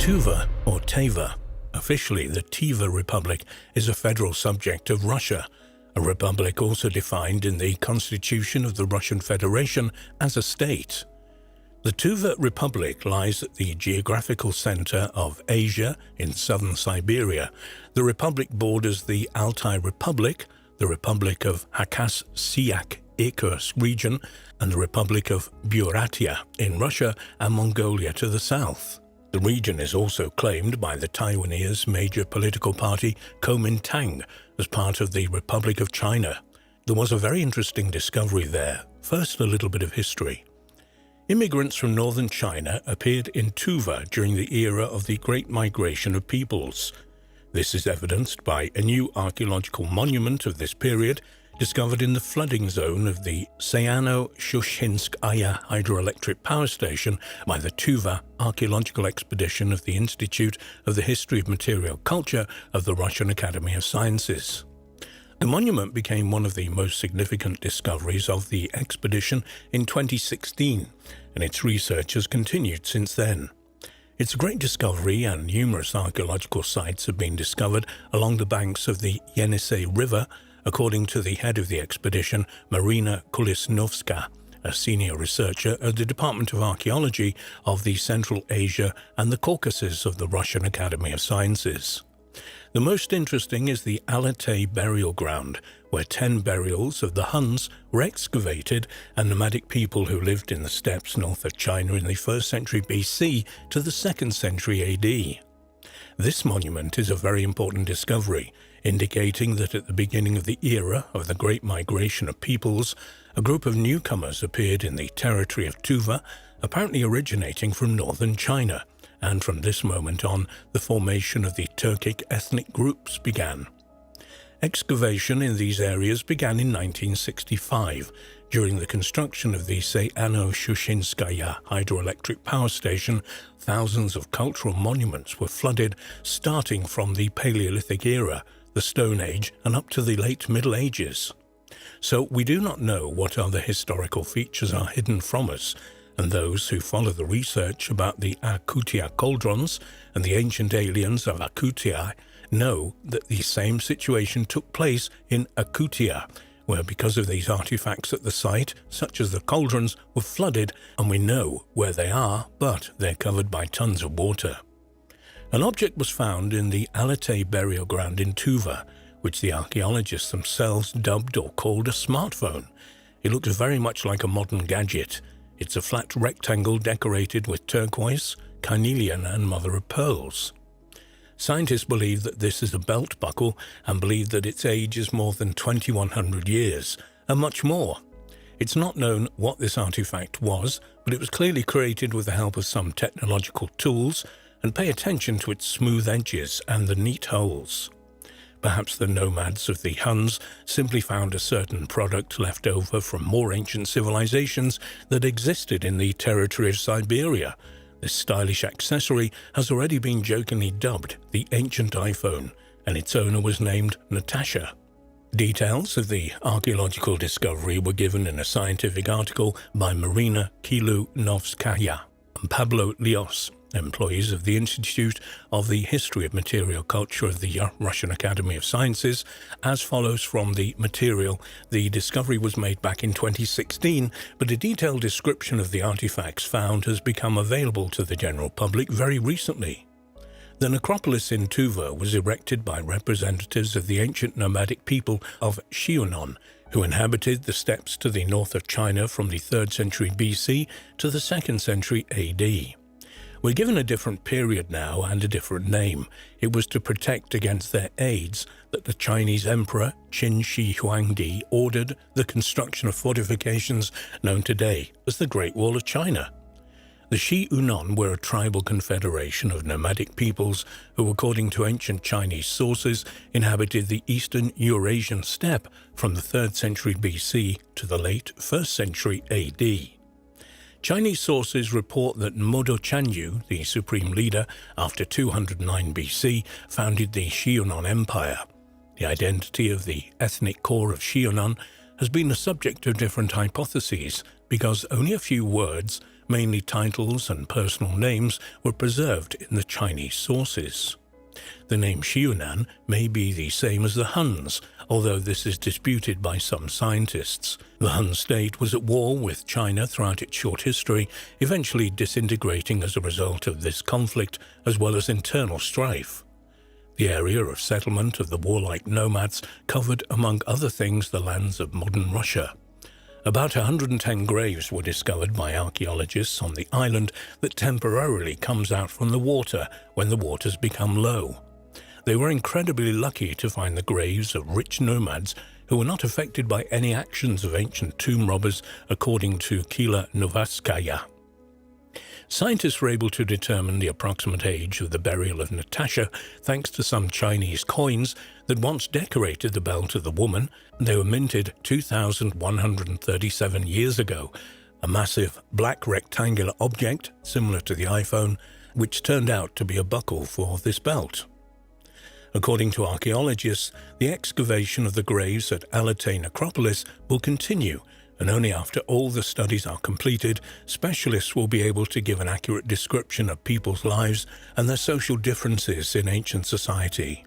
Tuva, or Teva, officially the Tuva Republic, is a federal subject of Russia, a republic also defined in the Constitution of the Russian Federation as a state. The Tuva Republic lies at the geographical center of Asia in southern Siberia. The republic borders the Altai Republic, the Republic of Khakassia-Irkutsk region, and the Republic of Buryatia in Russia and Mongolia to the south. The region is also claimed by the Taiwanese major political party Kuomintang as part of the Republic of China. There was a very interesting discovery there. First, a little bit of history. Immigrants from northern China appeared in Tuva during the era of the Great Migration of Peoples. This is evidenced by a new archaeological monument of this period discovered in the flooding zone of the Sayano-Shushinskaya hydroelectric power station by the Tuva archaeological expedition of the Institute of the History of Material Culture of the Russian Academy of Sciences. The monument became one of the most significant discoveries of the expedition in 2016, and its research has continued since then. It's a great discovery, and numerous archaeological sites have been discovered along the banks of the Yenisei River, according to the head of the expedition, Marina Kulisnovska, a senior researcher at the Department of Archaeology of the Central Asia and the Caucasus of the Russian Academy of Sciences. The most interesting is the Alatay burial ground, where 10 burials of the Huns were excavated, and nomadic people who lived in the steppes north of China in the 1st century BC to the 2nd century AD. This monument is a very important discovery, indicating that at the beginning of the era of the Great Migration of Peoples, a group of newcomers appeared in the territory of Tuva, apparently originating from northern China, and from this moment on, the formation of the Turkic ethnic groups began. Excavation in these areas began in 1965, during the construction of the Sayano-Shushinskaya hydroelectric power station. Thousands of cultural monuments were flooded, starting from the Paleolithic era, the Stone Age, and up to the late Middle Ages. So we do not know what other historical features are hidden from us, and those who follow the research about the Akutia cauldrons and the ancient aliens of Akutia know that the same situation took place in Akutia, where because of these artifacts at the site, such as the cauldrons, were flooded, and we know where they are, but they're covered by tons of water. An object was found in the Alatay burial ground in Tuva, which the archaeologists themselves dubbed or called a smartphone. It looks very much like a modern gadget. It's a flat rectangle decorated with turquoise, carnelian, and mother-of-pearls. Scientists believe that this is a belt buckle and believe that its age is more than 2,100 years, and much more. It's not known what this artifact was, but it was clearly created with the help of some technological tools, and pay attention to its smooth edges and the neat holes. Perhaps the nomads of the Huns simply found a certain product left over from more ancient civilizations that existed in the territory of Siberia. This stylish accessory has already been jokingly dubbed the ancient iPhone, and its owner was named Natasha. Details of the archaeological discovery were given in a scientific article by Marina Kulisnovskaya and Pablo Lios, employees of the Institute of the History of Material Culture of the Russian Academy of Sciences, as follows from the material. The discovery was made back in 2016, but a detailed description of the artifacts found has become available to the general public very recently. The necropolis in Tuva was erected by representatives of the ancient nomadic people of Xiunan, who inhabited the steppes to the north of China from the 3rd century BC to the 2nd century AD. We're given a different period now and a different name. It was to protect against their aids that the Chinese Emperor Qin Shi Huangdi ordered the construction of fortifications known today as the Great Wall of China. The Xiunan were a tribal confederation of nomadic peoples who, according to ancient Chinese sources, inhabited the eastern Eurasian steppe from the 3rd century BC to the late 1st century AD. Chinese sources report that Modo Chanyu, the supreme leader, after 209 BC, founded the Xiunan Empire. The identity of the ethnic core of Xiunan has been the subject of different hypotheses because only a few words, mainly titles and personal names, were preserved in the Chinese sources. The name Xiunan may be the same as the Huns, although this is disputed by some scientists. The Hun state was at war with China throughout its short history, eventually disintegrating as a result of this conflict as well as internal strife. The area of settlement of the warlike nomads covered, among other things, the lands of modern Russia. About 110 graves were discovered by archaeologists on the island that temporarily comes out from the water when the waters become low. They were incredibly lucky to find the graves of rich nomads who were not affected by any actions of ancient tomb robbers, according to Kila Novatskaya. Scientists were able to determine the approximate age of the burial of Natasha thanks to some Chinese coins that once decorated the belt of the woman. They were minted 2,137 years ago, a massive black rectangular object similar to the iPhone, which turned out to be a buckle for this belt. According to archaeologists, the excavation of the graves at Alatay necropolis will continue, and only after all the studies are completed, specialists will be able to give an accurate description of people's lives and their social differences in ancient society.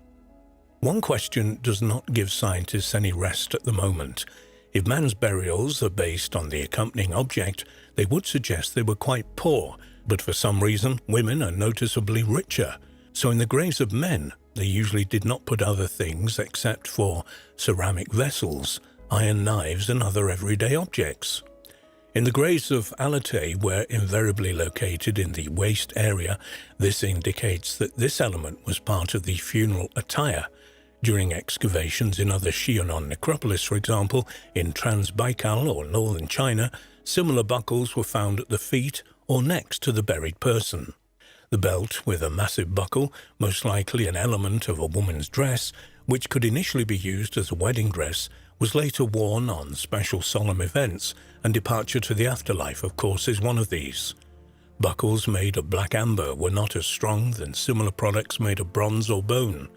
One question does not give scientists any rest at the moment. If man's burials are based on the accompanying object, they would suggest they were quite poor, but for some reason, women are noticeably richer. So in the graves of men, they usually did not put other things except for ceramic vessels, iron knives, and other everyday objects. In the graves of Alatay were invariably located in the waist area. This indicates that this element was part of the funeral attire. During excavations in other Xianan necropolis, for example, in Trans-Baikal or northern China, similar buckles were found at the feet or next to the buried person. The belt with a massive buckle, most likely an element of a woman's dress, which could initially be used as a wedding dress, was later worn on special solemn events, and departure to the afterlife, of course, is one of these. Buckles made of black amber were not as strong than similar products made of bronze or bone.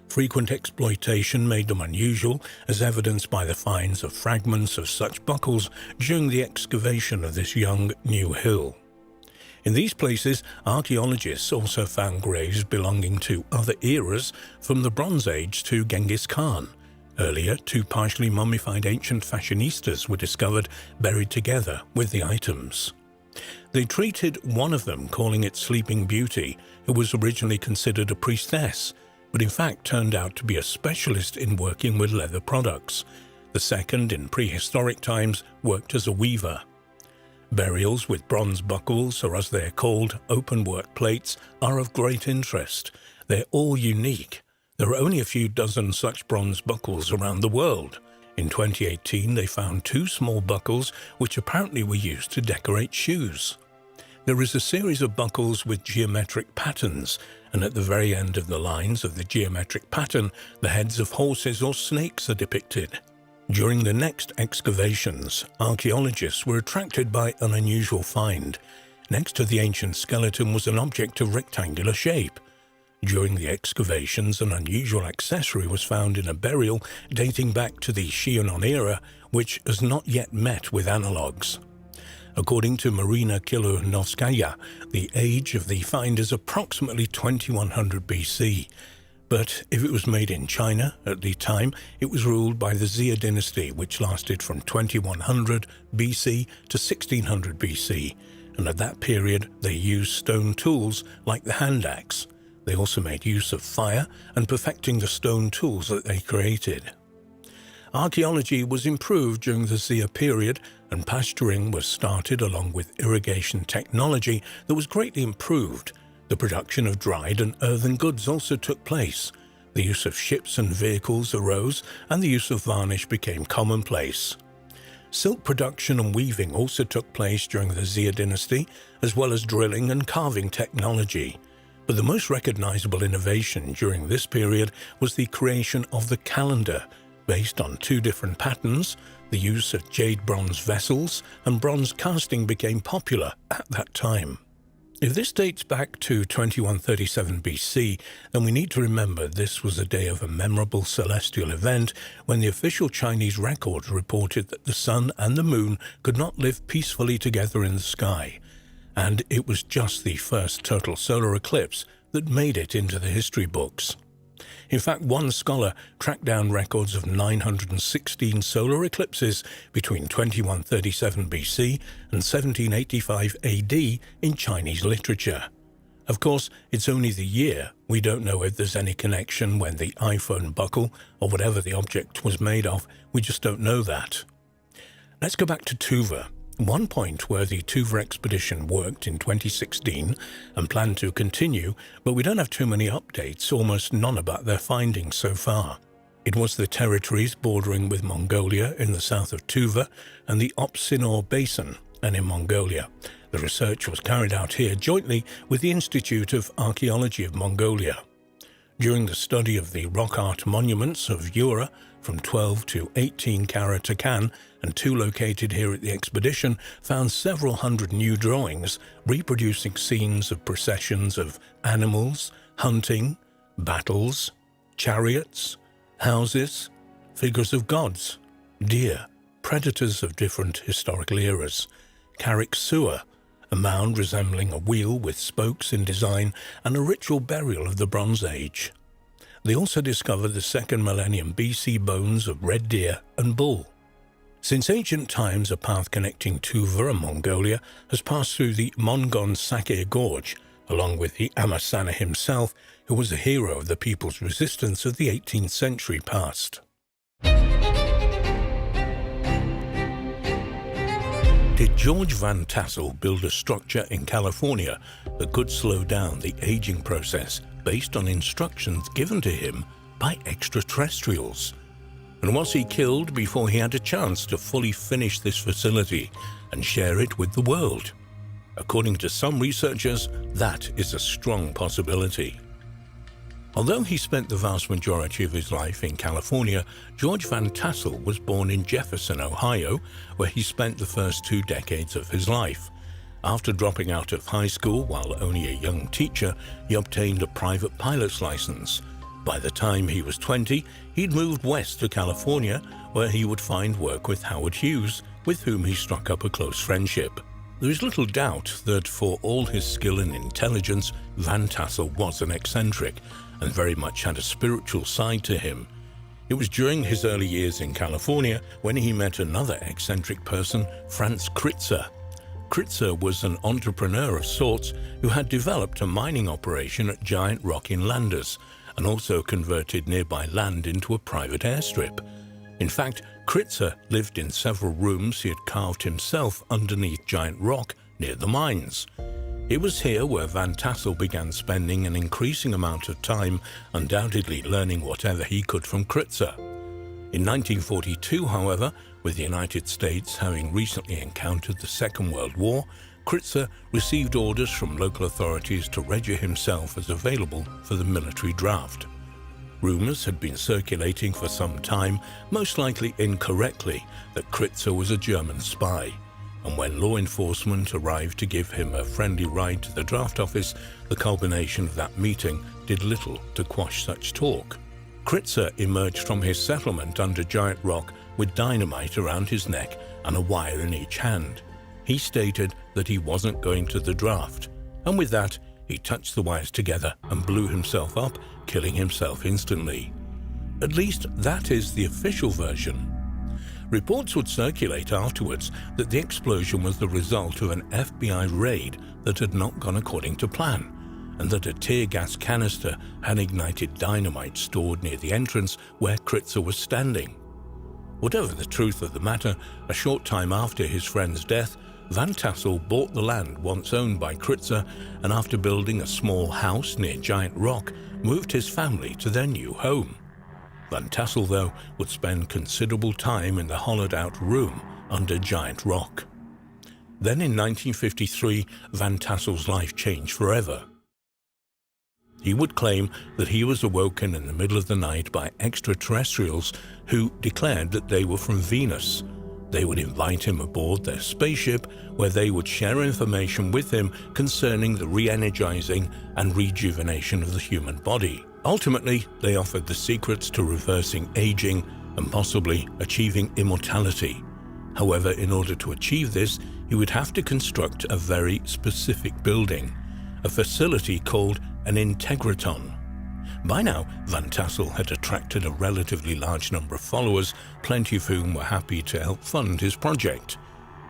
Frequent exploitation made them unusual, as evidenced by the finds of fragments of such buckles during the excavation of this young new hill. In these places, archaeologists also found graves belonging to other eras, from the Bronze Age to Genghis Khan. Earlier, two partially mummified ancient fashionistas were discovered buried together with the items. They treated one of them, calling it Sleeping Beauty, who was originally considered a priestess, but in fact turned out to be a specialist in working with leather products. The second, in prehistoric times, worked as a weaver. Burials with bronze buckles, or as they are called, open-work plates, are of great interest. They're all unique. There are only a few dozen such bronze buckles around the world. In 2018, they found two small buckles which apparently were used to decorate shoes. There is a series of buckles with geometric patterns, and at the very end of the lines of the geometric pattern, the heads of horses or snakes are depicted. During the next excavations, archaeologists were attracted by an unusual find. Next to the ancient skeleton was an object of rectangular shape. During the excavations, an unusual accessory was found in a burial dating back to the Xianan era, which has not yet met with analogues. According to Marina Kilonovskaya, the age of the find is approximately 2100 BC. But if it was made in China at the time, it was ruled by the Xia dynasty, which lasted from 2100 BC to 1600 BC, and at that period they used stone tools like the hand axe. They also made use of fire and perfecting the stone tools that they created. Archaeology was improved during the Xia period, and pasturing was started along with irrigation technology that was greatly improved. The production of dried and earthen goods also took place. The use of ships and vehicles arose, and the use of varnish became commonplace. Silk production and weaving also took place during the Xia dynasty, as well as drilling and carving technology. But the most recognizable innovation during this period was the creation of the calendar, based on two different patterns. The use of jade bronze vessels and bronze casting became popular at that time. If this dates back to 2137 BC, then we need to remember this was a day of a memorable celestial event when the official Chinese records reported that the sun and the moon could not live peacefully together in the sky. and it was just the first total solar eclipse that made it into the history books. In fact, one scholar tracked down records of 916 solar eclipses between 2137 BC and 1785 AD in Chinese literature. Of course, it's only the year. We don't know if there's any connection when the iPhone buckle or whatever the object was made of. We just don't know that. Let's go back to Tuva. One point where the Tuva expedition worked in 2016 and planned to continue, but we don't have too many updates, almost none about their findings so far. It was the territories bordering with Mongolia in the south of Tuva and the Opsinor Basin, and in Mongolia. The research was carried out here jointly with the Institute of Archaeology of Mongolia. During the study of the rock art monuments of Jura from 12 to 18 carat Akan, and two located here at the expedition, found several hundred new drawings reproducing scenes of processions of animals, hunting, battles, chariots, houses, figures of gods, deer, predators of different historical eras, Carrick-Sewer, a mound resembling a wheel with spokes in design, and a ritual burial of the Bronze Age. They also discovered the 2nd millennium BC bones of red deer and bull. Since ancient times, a path connecting Tuva and Mongolia has passed through the Mongon Sakir Gorge, along with the Amasana himself, who was a hero of the people's resistance of the 18th century past. Did George Van Tassel build a structure in California that could slow down the aging process based on instructions given to him by extraterrestrials? And was he killed before he had a chance to fully finish this facility and share it with the world? According to some researchers, that is a strong possibility. Although he spent the vast majority of his life in California, George Van Tassel was born in Jefferson, Ohio, where he spent the first 2 decades of his life. After dropping out of high school while only a young teacher, he obtained a private pilot's license. By the time he was 20, he'd moved west to California, where he would find work with Howard Hughes, with whom he struck up a close friendship. There is little doubt that for all his skill and intelligence, Van Tassel was an eccentric, and very much had a spiritual side to him. It was during his early years in California when he met another eccentric person, Franz Kritzer. Kritzer was an entrepreneur of sorts who had developed a mining operation at Giant Rock in Landers, and also converted nearby land into a private airstrip. In fact, Kritzer lived in several rooms he had carved himself underneath Giant Rock near the mines. It was here where Van Tassel began spending an increasing amount of time, undoubtedly learning whatever he could from Kritzer. In 1942, however, with the United States having recently encountered the Second World War, Kritzer received orders from local authorities to register himself as available for the military draft. Rumors had been circulating for some time, most likely incorrectly, that Kritzer was a German spy. And when law enforcement arrived to give him a friendly ride to the draft office, the culmination of that meeting did little to quash such talk. Kritzer emerged from his settlement under Giant Rock with dynamite around his neck and a wire in each hand. He stated that he wasn't going to the draft, and with that, he touched the wires together and blew himself up, killing himself instantly. At least that is the official version. Reports would circulate afterwards that the explosion was the result of an FBI raid that had not gone according to plan, and that a tear gas canister had ignited dynamite stored near the entrance where Kritzer was standing. Whatever the truth of the matter, a short time after his friend's death, Van Tassel bought the land once owned by Kritzer, and after building a small house near Giant Rock, moved his family to their new home. Van Tassel, though, would spend considerable time in the hollowed-out room under Giant Rock. Then in 1953, Van Tassel's life changed forever. He would claim that he was awoken in the middle of the night by extraterrestrials who declared that they were from Venus. They would invite him aboard their spaceship, where they would share information with him concerning the re-energizing and rejuvenation of the human body. Ultimately, they offered the secrets to reversing aging and possibly achieving immortality. However, in order to achieve this, he would have to construct a very specific building, a facility called an integratron. By now, Van Tassel had attracted a relatively large number of followers, plenty of whom were happy to help fund his project.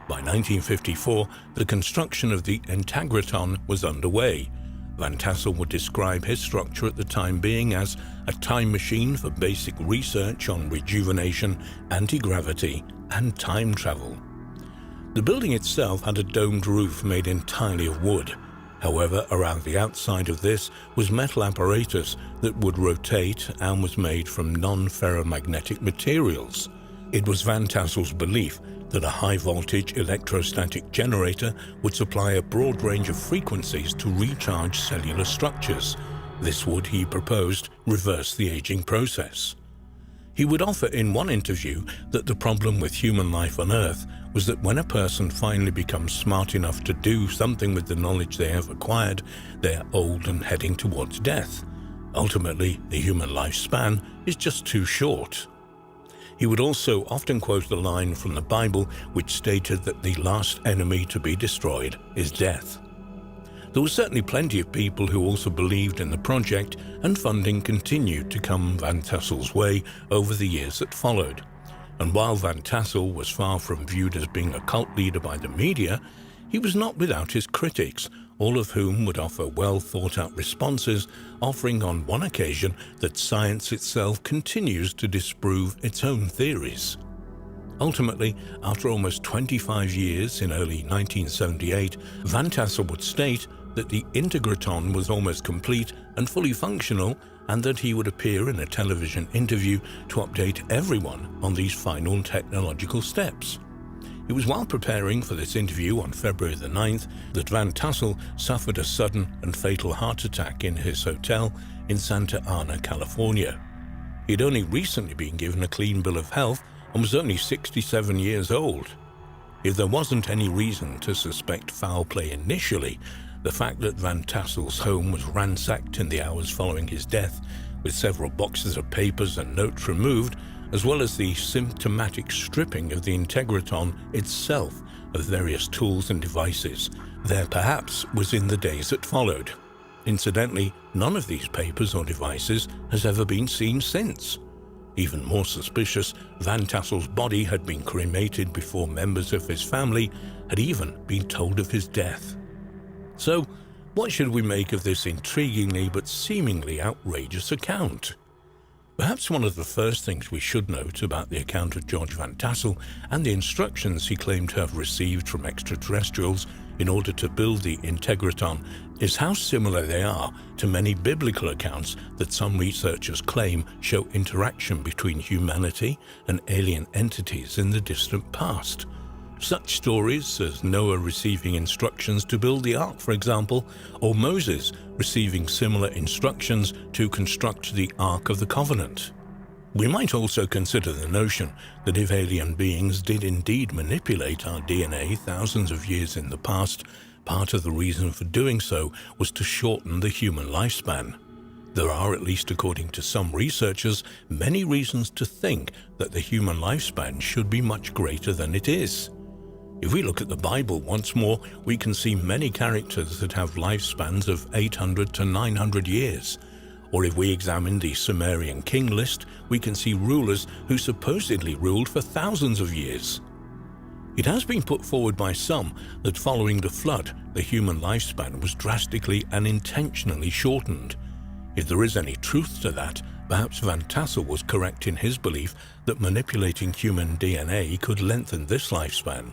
By 1954, the construction of the integratron was underway. Van Tassel would describe his structure at the time being as a time machine for basic research on rejuvenation, anti-gravity, and time travel. The building itself had a domed roof made entirely of wood. However, around the outside of this was metal apparatus that would rotate and was made from non-ferromagnetic materials. It was Van Tassel's belief that a high-voltage electrostatic generator would supply a broad range of frequencies to recharge cellular structures. This would, he proposed, reverse the aging process. He would offer in one interview that the problem with human life on Earth was that when a person finally becomes smart enough to do something with the knowledge they have acquired, they are old and heading towards death. Ultimately, the human lifespan is just too short. He would also often quote the line from the Bible which stated that the last enemy to be destroyed is death. There were certainly plenty of people who also believed in the project, and funding continued to come Van Tassel's way over the years that followed. And while Van Tassel was far from viewed as being a cult leader by the media, he was not without his critics, all of whom would offer well-thought-out responses, offering on one occasion that science itself continues to disprove its own theories. Ultimately, after almost 25 years in early 1978, Van Tassel would state that the integratron was almost complete and fully functional, and that he would appear in a television interview to update everyone on these final technological steps. It was while preparing for this interview on February the 9th that Van Tassel suffered a sudden and fatal heart attack in his hotel in Santa Ana, California. He had only recently been given a clean bill of health and was only 67 years old. If there wasn't any reason to suspect foul play initially, the fact that Van Tassel's home was ransacked in the hours following his death, with several boxes of papers and notes removed, as well as the symptomatic stripping of the integratron itself of various tools and devices, there perhaps was in the days that followed. Incidentally, none of these papers or devices has ever been seen since. Even more suspicious, Van Tassel's body had been cremated before members of his family had even been told of his death. So, what should we make of this intriguingly but seemingly outrageous account? Perhaps one of the first things we should note about the account of George Van Tassel and the instructions he claimed to have received from extraterrestrials in order to build the integratron is how similar they are to many biblical accounts that some researchers claim show interaction between humanity and alien entities in the distant past. Such stories as Noah receiving instructions to build the ark, for example, or Moses receiving similar instructions to construct the Ark of the Covenant. We might also consider the notion that if alien beings did indeed manipulate our DNA thousands of years in the past, part of the reason for doing so was to shorten the human lifespan. There are, at least according to some researchers, many reasons to think that the human lifespan should be much greater than it is. If we look at the Bible once more, we can see many characters that have lifespans of 800 to 900 years. Or if we examine the Sumerian king list, we can see rulers who supposedly ruled for thousands of years. It has been put forward by some that following the flood, the human lifespan was drastically and intentionally shortened. If there is any truth to that, perhaps Van Tassel was correct in his belief that manipulating human DNA could lengthen this lifespan.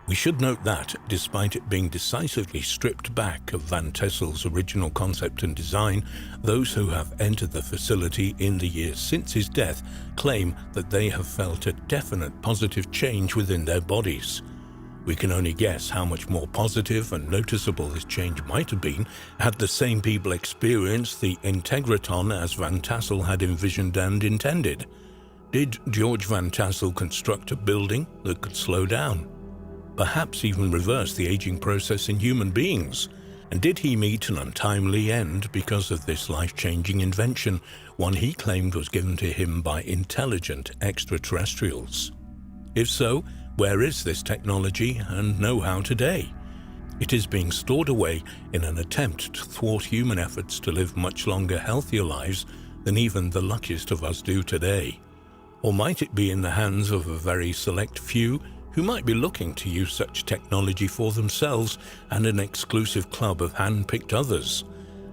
We should note that, despite it being decisively stripped back of Van Tassel's original concept and design, those who have entered the facility in the years since his death claim that they have felt a definite positive change within their bodies. We can only guess how much more positive and noticeable this change might have been had the same people experienced the integratron as Van Tassel had envisioned and intended. Did George Van Tassel construct a building that could slow down? Perhaps even reverse the aging process in human beings? And did he meet an untimely end because of this life-changing invention, one he claimed was given to him by intelligent extraterrestrials? If so, Where is this technology and know-how today? It is being stored away in an attempt to thwart human efforts to live much longer, healthier lives than even the luckiest of us do today. Or might it be in the hands of a very select few who might be looking to use such technology for themselves and an exclusive club of hand-picked others?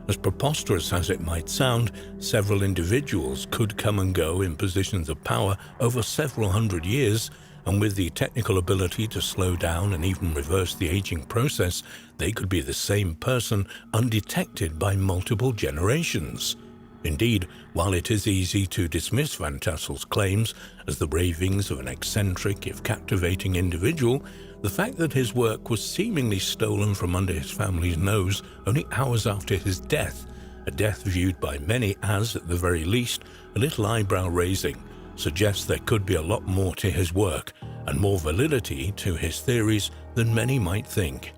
As preposterous as it might sound, several individuals could come and go in positions of power over several hundred years, and with the technical ability to slow down and even reverse the aging process, they could be the same person undetected by multiple generations. Indeed, while it is easy to dismiss Van Tassel's claims as the ravings of an eccentric, if captivating individual, the fact that his work was seemingly stolen from under his family's nose only hours after his death, a death viewed by many as, at the very least, a little eyebrow-raising, suggests there could be a lot more to his work and more validity to his theories than many might think.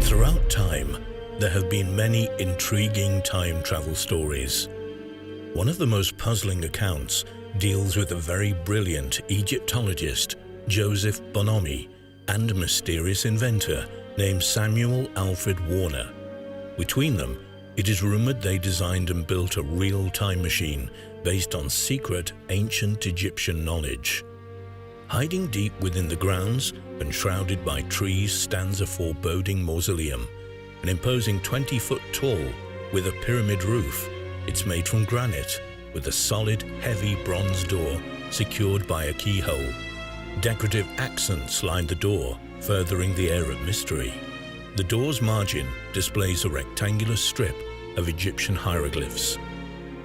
Throughout time, there have been many intriguing time travel stories. One of the most puzzling accounts deals with a very brilliant Egyptologist, Joseph Bonomi, and a mysterious inventor named Samuel Alfred Warner. Between them, it is rumored they designed and built a real time machine based on secret ancient Egyptian knowledge. Hiding deep within the grounds and shrouded by trees stands a foreboding mausoleum, an imposing 20-foot tall with a pyramid roof. It's made from granite with a solid, heavy bronze door secured by a keyhole. Decorative accents line the door, furthering the air of mystery. The door's margin displays a rectangular strip of Egyptian hieroglyphs.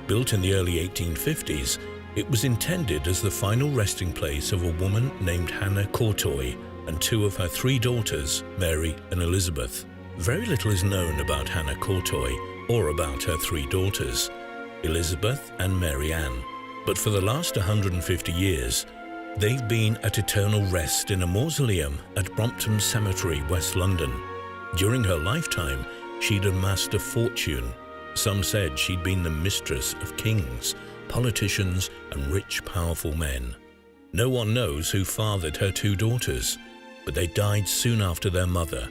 Built in the early 1850s, it was intended as the final resting place of a woman named Hannah Cottoy and two of her three daughters, Mary and Elizabeth. Very little is known about Hannah Cottoy or about her three daughters, Elizabeth and Mary Ann, but for the last 150 years, they've been at eternal rest in a mausoleum at Brompton Cemetery, West London. During her lifetime, she'd amassed a fortune. Some said she'd been the mistress of kings, politicians, and rich, powerful men. No one knows who fathered her two daughters, but they died soon after their mother,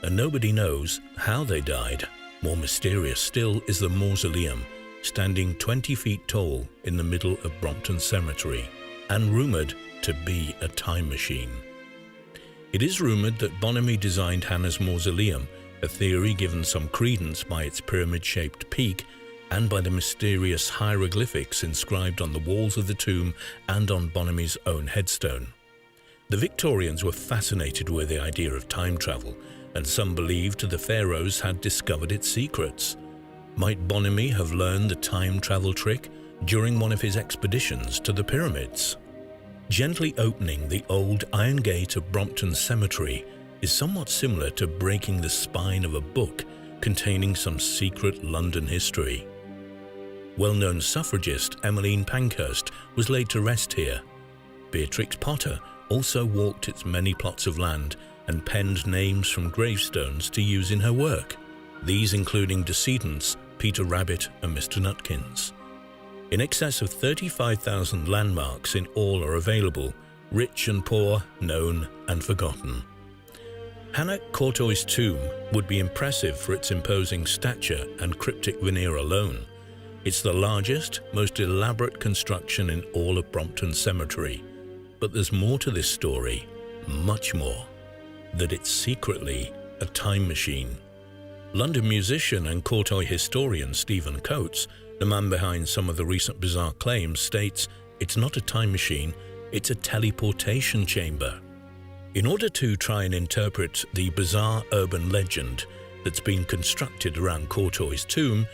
and nobody knows how they died. More mysterious still is the mausoleum, standing 20 feet tall in the middle of Brompton Cemetery, and rumored to be a time machine. It is rumored that Bonomi designed Hannah's mausoleum, a theory given some credence by its pyramid-shaped peak and by the mysterious hieroglyphics inscribed on the walls of the tomb and on Bonomi's own headstone. The Victorians were fascinated with the idea of time travel, and some believed the pharaohs had discovered its secrets. Might Bonomi have learned the time travel trick during one of his expeditions to the pyramids? Gently opening the old iron gate of Brompton Cemetery is somewhat similar to breaking the spine of a book containing some secret London history. Well-known suffragist Emmeline Pankhurst was laid to rest here. Beatrix Potter also walked its many plots of land and penned names from gravestones to use in her work, these including decedents Peter Rabbit and Mr. Nutkins. In excess of 35,000 landmarks in all are available, rich and poor, known and forgotten. Hannah Cottoy's tomb would be impressive for its imposing stature and cryptic veneer alone. It's the largest, most elaborate construction in all of Brompton Cemetery. But there's more to this story, much more. That it's secretly a time machine. London musician and Cottoy historian Stephen Coates, the man behind some of the recent bizarre claims, states it's not a time machine, it's a teleportation chamber. In order to try and interpret the bizarre urban legend that's been constructed around Cottoy's tomb,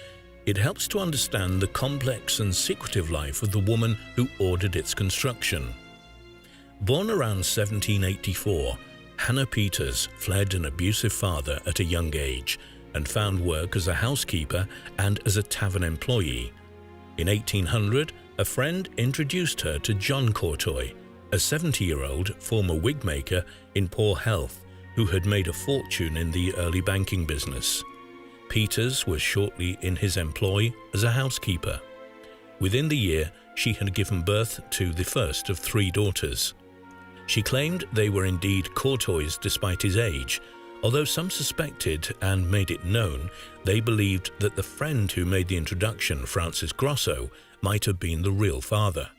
it helps to understand the complex and secretive life of the woman who ordered its construction. Born around 1784, Hannah Peters fled an abusive father at a young age and found work as a housekeeper and as a tavern employee. In 1800, a friend introduced her to John Cottoy, a 70-year-old former wig maker in poor health who had made a fortune in the early banking business. Peters was shortly in his employ as a housekeeper. Within the year, she had given birth to the first of 3 daughters. She claimed they were indeed Cottoy's despite his age, although some suspected and made it known they believed that the friend who made the introduction, Francis Grosso, might have been the real father.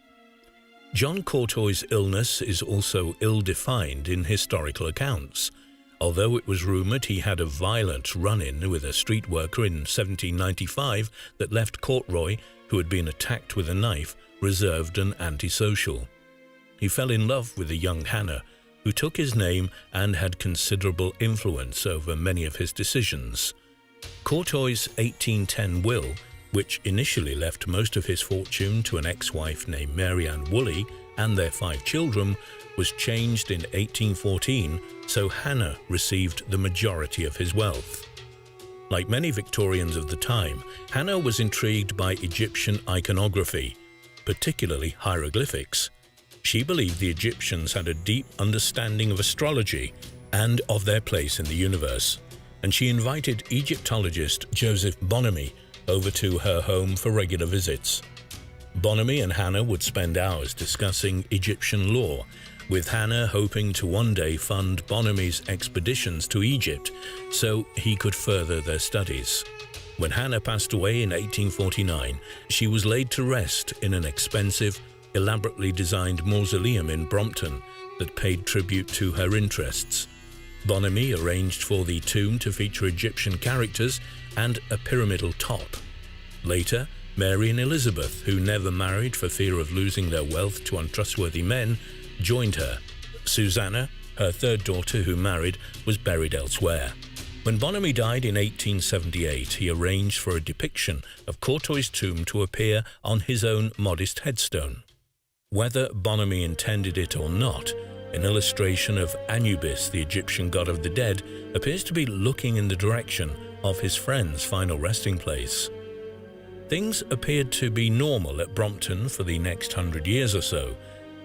John Cottoy's illness is also ill-defined in historical accounts. Although it was rumoured he had a violent run-in with a street worker in 1795 that left Cottoy, who had been attacked with a knife, reserved and antisocial. He fell in love with the young Hannah, who took his name and had considerable influence over many of his decisions. Cottoy's 1810 will, which initially left most of his fortune to an ex-wife named Mary Ann Woolley and their 5 children, was changed in 1814, so Hannah received the majority of his wealth. Like many Victorians of the time, Hannah was intrigued by Egyptian iconography, particularly hieroglyphics. She believed the Egyptians had a deep understanding of astrology and of their place in the universe, and she invited Egyptologist Joseph Bonomi over to her home for regular visits. Bonomi and Hannah would spend hours discussing Egyptian lore, with Hannah hoping to one day fund Bonomi's expeditions to Egypt so he could further their studies. When Hannah passed away in 1849, she was laid to rest in an expensive, elaborately designed mausoleum in Brompton that paid tribute to her interests. Bonomi arranged for the tomb to feature Egyptian characters and a pyramidal top. Later, Mary and Elizabeth, who never married for fear of losing their wealth to untrustworthy men, joined her. Susanna, her 3rd daughter who married, was buried elsewhere. When Bonomi died in 1878, he arranged for a depiction of Cottoy's tomb to appear on his own modest headstone. Whether Bonomi intended it or not, an illustration of Anubis, the Egyptian god of the dead, appears to be looking in the direction of his friend's final resting place. Things appeared to be normal at Brompton for the next 100 years or so.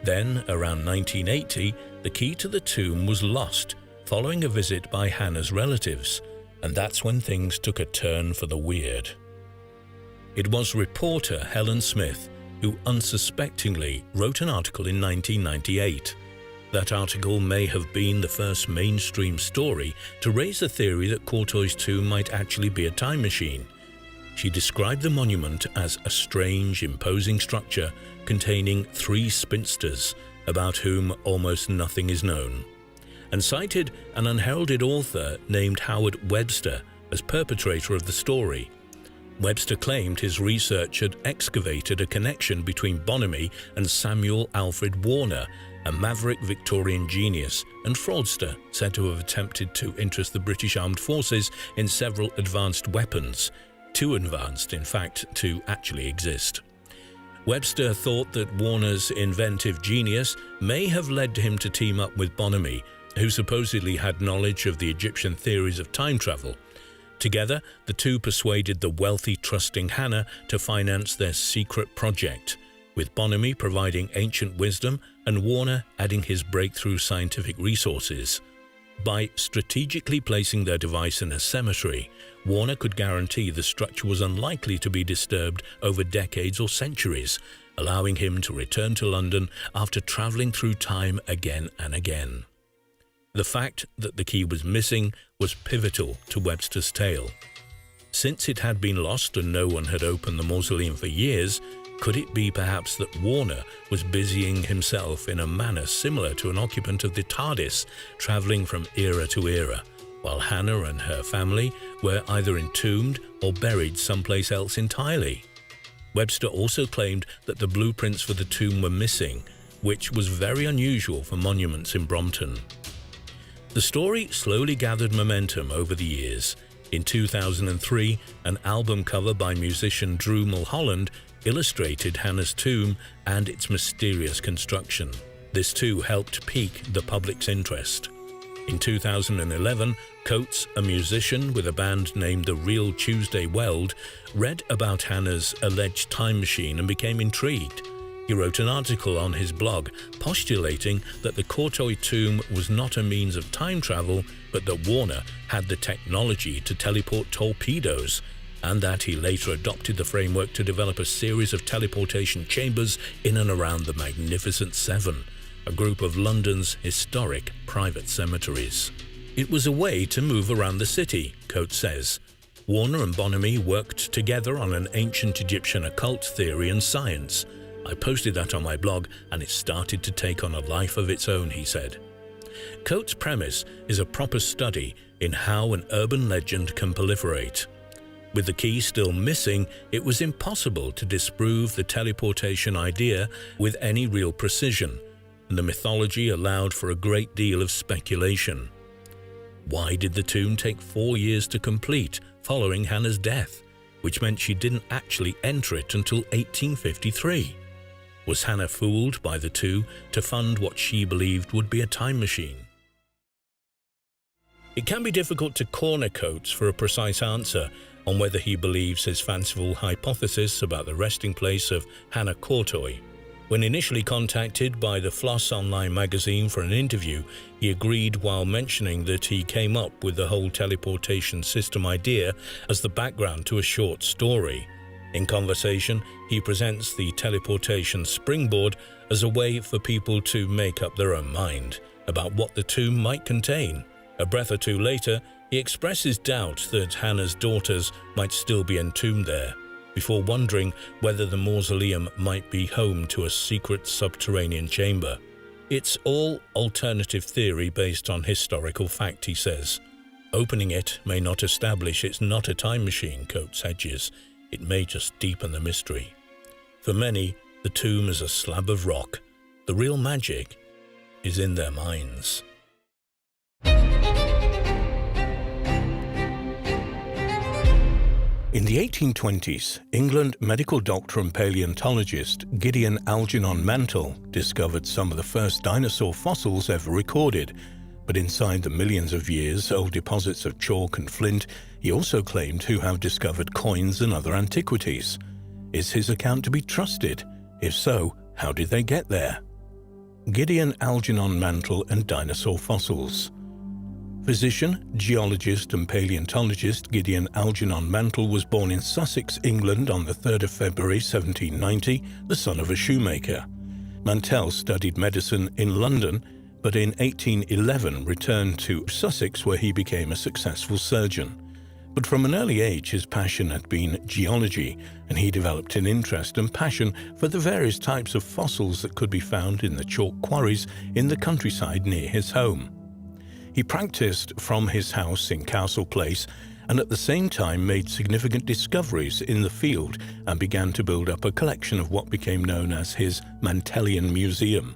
Then, around 1980, the key to the tomb was lost following a visit by Hannah's relatives, and that's when things took a turn for the weird. It was reporter Helen Smith who unsuspectingly wrote an article in 1998. That article may have been the first mainstream story to raise the theory that Cottoy's tomb might actually be a time machine. She described the monument as a strange, imposing structure containing 3 spinsters about whom almost nothing is known, and cited an unheralded author named Howard Webster as perpetrator of the story. Webster claimed his research had excavated a connection between Bonomi and Samuel Alfred Warner, a maverick Victorian genius and fraudster said to have attempted to interest the British Armed Forces in several advanced weapons, too advanced, in fact, to actually exist. Webster thought that Warner's inventive genius may have led him to team up with Bonomi, who supposedly had knowledge of the Egyptian theories of time travel. Together, the two persuaded the wealthy, trusting Hannah to finance their secret project, with Bonomi providing ancient wisdom and Warner adding his breakthrough scientific resources. By strategically placing their device in a cemetery, Warner could guarantee the structure was unlikely to be disturbed over decades or centuries, allowing him to return to London after travelling through time again and again. The fact that the key was missing was pivotal to Webster's tale. Since it had been lost and no one had opened the mausoleum for years, could it be perhaps that Warner was busying himself in a manner similar to an occupant of the TARDIS, travelling from era to era, while Hannah and her family were either entombed or buried someplace else entirely? Webster also claimed that the blueprints for the tomb were missing, which was very unusual for monuments in Brompton. The story slowly gathered momentum over the years. In 2003, an album cover by musician Drew Mulholland illustrated Hannah's tomb and its mysterious construction. This too helped pique the public's interest. In 2011, Coates, a musician with a band named the Real Tuesday Weld, read about Hannah's alleged time machine and became intrigued. He wrote an article on his blog postulating that the Cottoy tomb was not a means of time travel, but that Warner had the technology to teleport torpedoes, and that he later adopted the framework to develop a series of teleportation chambers in and around the Magnificent Seven, a group of London's historic private cemeteries. It was a way to move around the city, Coates says. Warner and Bonamy worked together on an ancient Egyptian occult theory and science. I posted that on my blog and it started to take on a life of its own, he said. Coates' premise is a proper study in how an urban legend can proliferate. With the key still missing, it was impossible to disprove the teleportation idea with any real precision, and the mythology allowed for a great deal of speculation. Why did the tomb take 4 years to complete following Hannah's death, which meant she didn't actually enter it until 1853? Was Hannah fooled by the two to fund what she believed would be a time machine? It can be difficult to corner Coates for a precise answer on whether he believes his fanciful hypothesis about the resting place of Hannah Cottoy. When initially contacted by the Floss online magazine for an interview, he agreed while mentioning that he came up with the whole teleportation system idea as the background to a short story. In conversation, he presents the teleportation springboard as a way for people to make up their own mind about what the tomb might contain. A breath or two later, he expresses doubt that Hannah's daughters might still be entombed there, before wondering whether the mausoleum might be home to a secret subterranean chamber. It's all alternative theory based on historical fact, he says. Opening it may not establish it's not a time machine, Coates hedges. It may just deepen the mystery. For many, the tomb is a slab of rock. The real magic is in their minds. In the 1820s, England medical doctor and paleontologist Gideon Algernon Mantle discovered some of the first dinosaur fossils ever recorded. But inside the millions of years old deposits of chalk and flint, he also claimed to have discovered coins and other antiquities. Is his account to be trusted? If so, how did they get there? Gideon Algernon Mantle and dinosaur fossils. Physician, geologist and paleontologist Gideon Algernon Mantle was born in Sussex, England on the 3rd of February 1790, the son of a shoemaker. Mantell studied medicine in London, but in 1811 returned to Sussex where he became a successful surgeon. But from an early age his passion had been geology, and he developed an interest and passion for the various types of fossils that could be found in the chalk quarries in the countryside near his home. He practiced from his house in Castle Place and at the same time made significant discoveries in the field and began to build up a collection of what became known as his Mantellian Museum.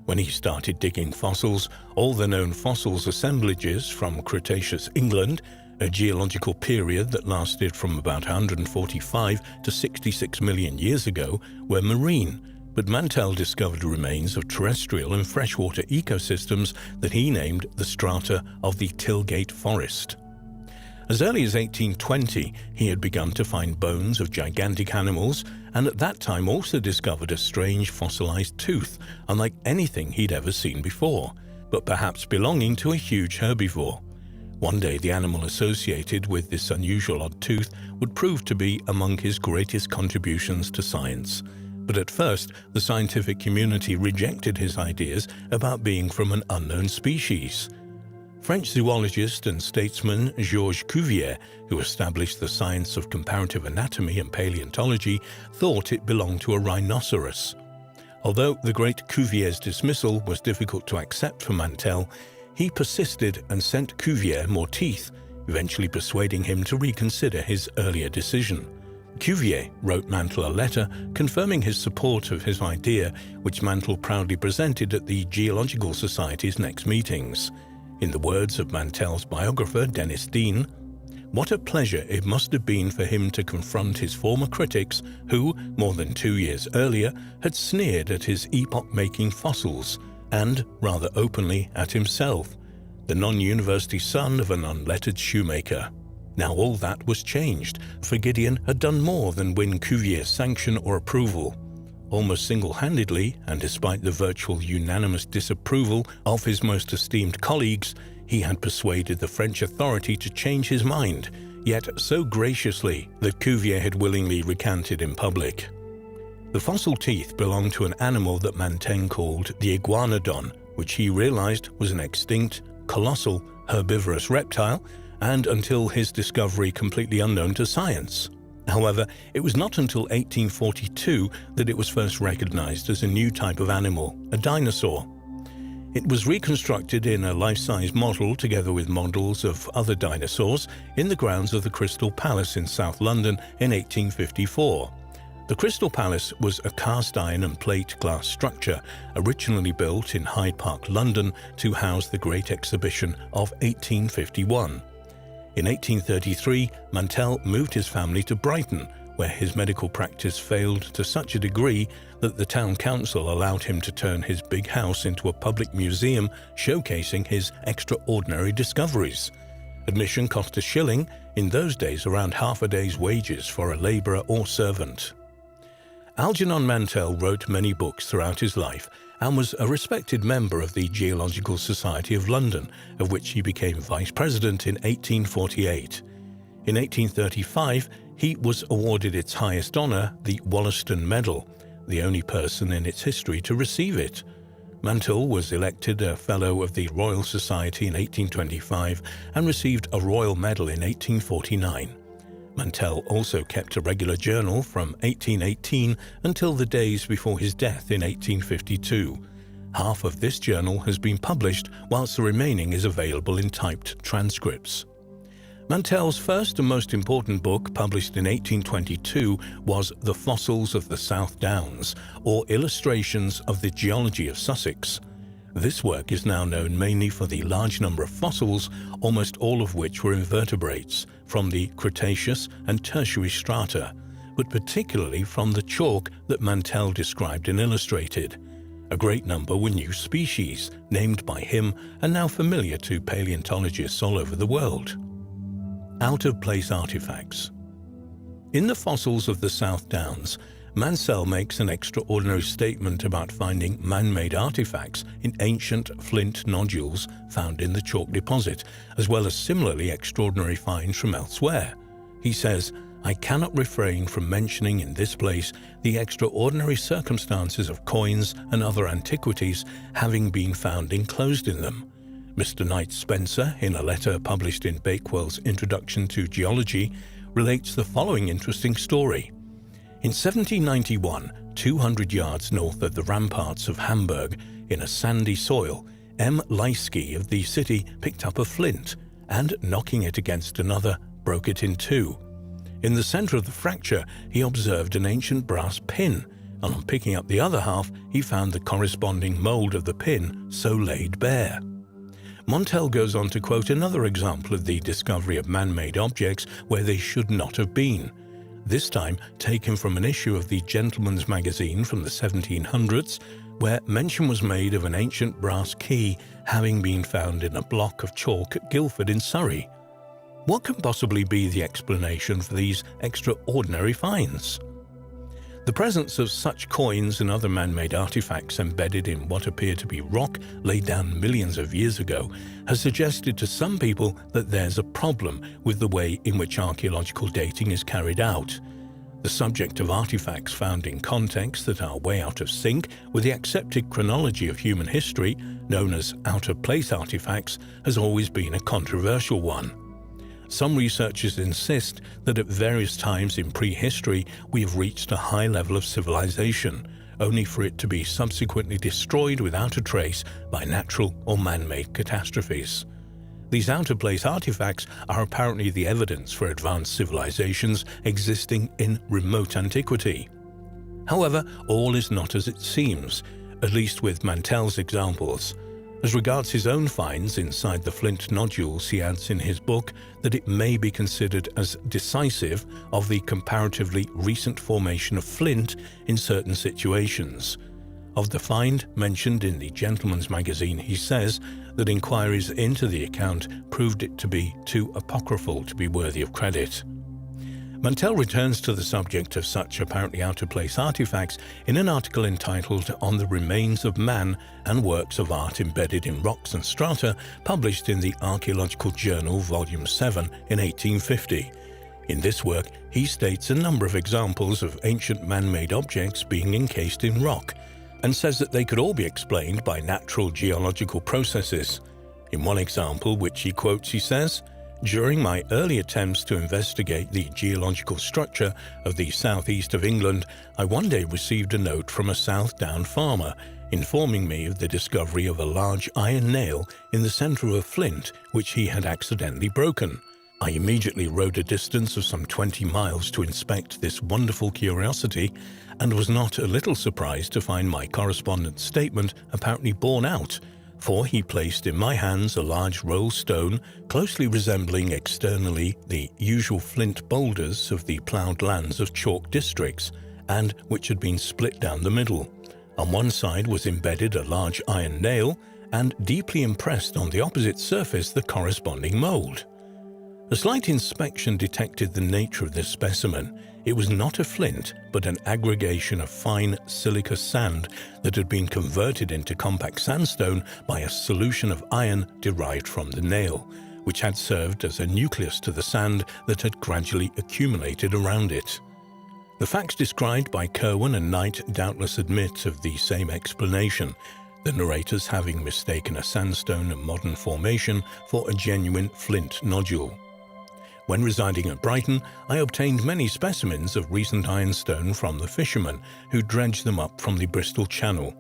When he started digging fossils, all the known fossils assemblages from Cretaceous England, a geological period that lasted from about 145 to 66 million years ago, were marine. But Mantell discovered remains of terrestrial and freshwater ecosystems that he named the strata of the Tilgate Forest. As early as 1820, he had begun to find bones of gigantic animals, and at that time also discovered a strange fossilized tooth, unlike anything he'd ever seen before, but perhaps belonging to a huge herbivore. One day the animal associated with this unusual odd tooth would prove to be among his greatest contributions to science. But at first, the scientific community rejected his ideas about being from an unknown species. French zoologist and statesman Georges Cuvier, who established the science of comparative anatomy and paleontology, thought it belonged to a rhinoceros. Although the great Cuvier's dismissal was difficult to accept for Mantell, he persisted and sent Cuvier more teeth, eventually persuading him to reconsider his earlier decision. Cuvier wrote Mantle a letter confirming his support of his idea, which Mantle proudly presented at the Geological Society's next meetings. In the words of Mantell's biographer, Dennis Dean, "What a pleasure it must have been for him to confront his former critics who, more than 2 years earlier, had sneered at his epoch-making fossils, and, rather openly, at himself, the non-university son of an unlettered shoemaker." Now all that was changed, for Gideon had done more than win Cuvier's sanction or approval. Almost single-handedly, and despite the virtual unanimous disapproval of his most esteemed colleagues, he had persuaded the French authority to change his mind. yet so graciously that Cuvier had willingly recanted in public. The fossil teeth belonged to an animal that Montaigne called the iguanodon, which he realized was an extinct, colossal, herbivorous reptile, and until his discovery completely unknown to science. However, it was not until 1842 that it was first recognized as a new type of animal, a dinosaur. It was reconstructed in a life-size model together with models of other dinosaurs in the grounds of the Crystal Palace in South London in 1854. The Crystal Palace was a cast iron and plate glass structure originally built in Hyde Park, London, to house the Great Exhibition of 1851. In 1833, Mantell moved his family to Brighton, where his medical practice failed to such a degree that the town council allowed him to turn his big house into a public museum showcasing his extraordinary discoveries. Admission cost a shilling, in those days around half a day's wages for a labourer or servant. Algernon Mantell wrote many books throughout his life and was a respected member of the Geological Society of London, of which he became vice president in 1848. In 1835, he was awarded its highest honour, the Wollaston Medal, the only person in its history to receive it. Mantell was elected a Fellow of the Royal Society in 1825 and received a Royal Medal in 1849. Mantell also kept a regular journal from 1818 until the days before his death in 1852. Half of this journal has been published, whilst the remaining is available in typed transcripts. Mantell's first and most important book, published in 1822, was The Fossils of the South Downs, or Illustrations of the Geology of Sussex. This work is now known mainly for the large number of fossils, almost all of which were invertebrates, from the Cretaceous and Tertiary strata, but particularly from the chalk that Mantell described and illustrated. A great number were new species, named by him and now familiar to paleontologists all over the world. Out-of-place artifacts. In the fossils of the South Downs, Mantell makes an extraordinary statement about finding man-made artifacts in ancient flint nodules found in the chalk deposit, as well as similarly extraordinary finds from elsewhere. He says, "I cannot refrain from mentioning in this place the extraordinary circumstances of coins and other antiquities having been found enclosed in them." Mr. Knight Spencer, in a letter published in Bakewell's Introduction to Geology, relates the following interesting story. In 1791, 200 yards north of the ramparts of Hamburg, in a sandy soil, M. Leisky of the city picked up a flint and, knocking it against another, broke it in two. In the center of the fracture, he observed an ancient brass pin, and on picking up the other half, he found the corresponding mold of the pin so laid bare. Mantell goes on to quote another example of the discovery of man-made objects where they should not have been, this time taken from an issue of the Gentleman's Magazine from the 1700s, where mention was made of an ancient brass key having been found in a block of chalk at Guildford in Surrey. What can possibly be the explanation for these extraordinary finds? The presence of such coins and other man-made artifacts embedded in what appear to be rock laid down millions of years ago has suggested to some people that there's a problem with the way in which archaeological dating is carried out. The subject of artifacts found in contexts that are way out of sync with the accepted chronology of human history, known as out-of-place artifacts, has always been a controversial one. Some researchers insist that at various times in prehistory we have reached a high level of civilization, only for it to be subsequently destroyed without a trace by natural or man-made catastrophes. These out-of-place artifacts are apparently the evidence for advanced civilizations existing in remote antiquity. However, all is not as it seems, at least with Mantell's examples. As regards his own finds inside the flint nodules, he adds in his book that it may be considered as decisive of the comparatively recent formation of flint in certain situations. Of the find mentioned in the Gentleman's Magazine, he says that inquiries into the account proved it to be too apocryphal to be worthy of credit. Mantell returns to the subject of such apparently out-of-place artifacts in an article entitled On the Remains of Man and Works of Art Embedded in Rocks and Strata, published in the Archaeological Journal, Volume 7 in 1850. In this work, he states a number of examples of ancient man-made objects being encased in rock, and says that they could all be explained by natural geological processes. In one example, which he quotes, he says, "During my early attempts to investigate the geological structure of the southeast of England, I one day received a note from a South Down farmer informing me of the discovery of a large iron nail in the centre of a flint which he had accidentally broken. I immediately rode a distance of some 20 miles to inspect this wonderful curiosity, and was not a little surprised to find my correspondent's statement apparently borne out, for he placed in my hands a large rolled stone closely resembling externally the usual flint boulders of the ploughed lands of chalk districts, and which had been split down the middle. On one side was embedded a large iron nail, and deeply impressed on the opposite surface the corresponding mould. A slight inspection detected the nature of this specimen. It was not a flint, but an aggregation of fine silica sand that had been converted into compact sandstone by a solution of iron derived from the nail, which had served as a nucleus to the sand that had gradually accumulated around it. The facts described by Kirwan and Knight doubtless admit of the same explanation, the narrators having mistaken a sandstone and modern formation for a genuine flint nodule. When residing at Brighton, I obtained many specimens of recent ironstone from the fishermen who dredged them up from the Bristol Channel.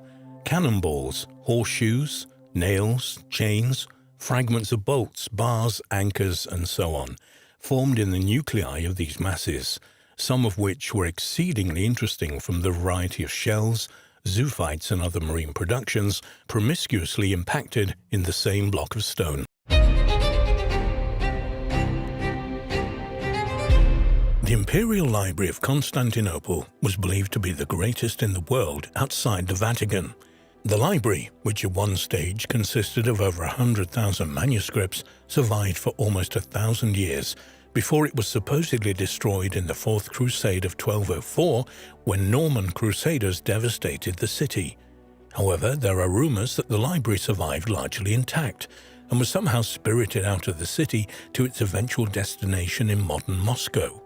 Cannonballs, horseshoes, nails, chains, fragments of bolts, bars, anchors, and so on, formed in the nuclei of these masses, some of which were exceedingly interesting from the variety of shells, zoophytes, and other marine productions promiscuously impacted in the same block of stone. The Imperial Library of Constantinople was believed to be the greatest in the world outside the Vatican. The library, which at one stage consisted of over 100,000 manuscripts, survived for almost 1,000 years before it was supposedly destroyed in the Fourth Crusade of 1204 when Norman crusaders devastated the city. However, there are rumors that the library survived largely intact and was somehow spirited out of the city to its eventual destination in modern Moscow.